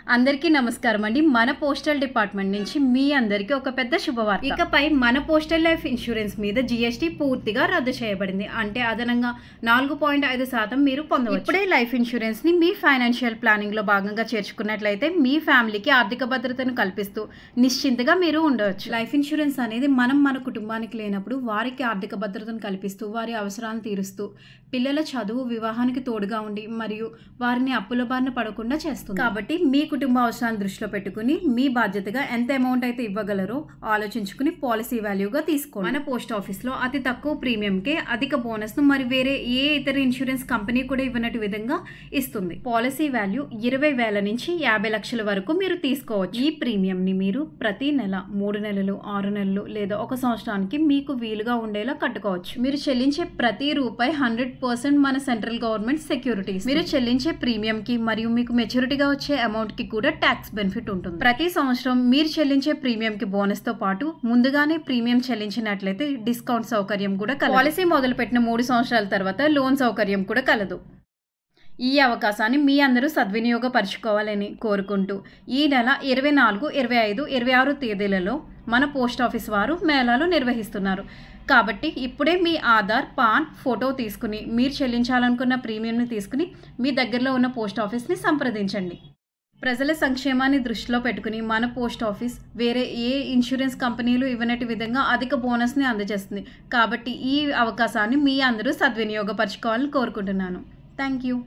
అందరికీ నమస్కారం అండి. మన పోస్టల్ డిపార్ట్మెంట్ నుంచి మీ అందరికీ ఒక పెద్ద శుభవార్త. ఇకపై మన పోస్టల్ లైఫ్ ఇన్సూరెన్స్ మీద జీఎస్టీ పూర్తిగా రద్దు చేయబడింది. అంటే అదనంగా 4.5% మీరు పొందవచ్చు. ఇప్పుడే లైఫ్ ఇన్సూరెన్స్ ని మీ ఫైనాన్షియల్ ప్లానింగ్ లో భాగంగా చేర్చుకున్నట్లయితే మీ ఫ్యామిలీకి ఆర్థిక భద్రతను కల్పిస్తూ నిశ్చింతగా మీరు ఉండవచ్చు. లైఫ్ ఇన్సూరెన్స్ అనేది మన కుటుంబానికి లేనప్పుడు వారికి ఆర్థిక భద్రతను కల్పిస్తూ వారి అవసరాలను తీరుస్తూ పిల్లల చదువు వివాహానికి తోడుగా ఉండి మరియు వారిని అప్పుల బారిన పడకుండా చేస్తుంది. కాబట్టి మీ కుటుంబ అవసరాలను దృష్టిలో పెట్టుకుని మీ బాధ్యతగా ఎంత అమౌంట్ అయితే ఇవ్వగలరో ఆలోచించుకుని పాలసీ వాల్యూగా తీసుకోండి. మన పోస్ట్ ఆఫీస్లో అతి తక్కువ ప్రీమియంకే అధిక బోనస్ను మరి వేరే ఏ ఇతర ఇన్సూరెన్స్ కంపెనీ కూడా ఇవ్వనట్టు విధంగా ఇస్తుంది. పాలసీ వాల్యూ 20,000 నుంచి 50 లక్షల వరకు మీరు తీసుకోవచ్చు. ఈ ప్రీమియంని మీరు ప్రతి నెల 3 నెలలు 6 నెలలు లేదా 1 సంవత్సరానికి మీకు వీలుగా ఉండేలా కట్టుకోవచ్చు. మీరు చెల్లించే ప్రతి రూపాయి 100% మన సెంట్రల్ గవర్నమెంట్ సెక్యూరిటీస్. మీరు చెల్లించే ప్రీమియంకి మరియు మీకు మెచ్యూరిటీగా వచ్చే అమౌంట్ కి కూడా ట్యాక్స్ బెనిఫిట్ ఉంటుంది. ప్రతి సంవత్సరం మీరు చెల్లించే ప్రీమియం కి బోనస్ తో పాటు ముందుగానే ప్రీమియం చెల్లించినట్లయితే డిస్కౌంట్ సౌకర్యం కూడా కలదు. పాలసీ మొదలుపెట్టిన 3 సంవత్సరాల తర్వాత లోన్ సౌకర్యం కూడా కలదు. ఈ అవకాశాన్ని మీ అందరూ సద్వినియోగపరచుకోవాలని కోరుకుంటూ ఈ నెల 24, 25, 26 తేదీలలో మన పోస్ట్ ఆఫీస్ వారు మేళాలు నిర్వహిస్తున్నారు. కాబట్టి ఇప్పుడే మీ ఆధార్, పాన్ ఫోటో తీసుకుని మీరు చెల్లించాలనుకున్న ప్రీమియంని తీసుకుని మీ దగ్గరలో ఉన్న పోస్ట్ ఆఫీస్ని సంప్రదించండి. ప్రజల సంక్షేమాన్ని దృష్టిలో పెట్టుకుని మన పోస్ట్ ఆఫీస్ వేరే ఏ ఇన్సూరెన్స్ కంపెనీలు ఇవ్వనటి విధంగా అధిక బోనస్ని అందజేస్తుంది. కాబట్టి ఈ అవకాశాన్ని మీ అందరూ సద్వినియోగపరచుకోవాలని కోరుకుంటున్నాను. Thank you.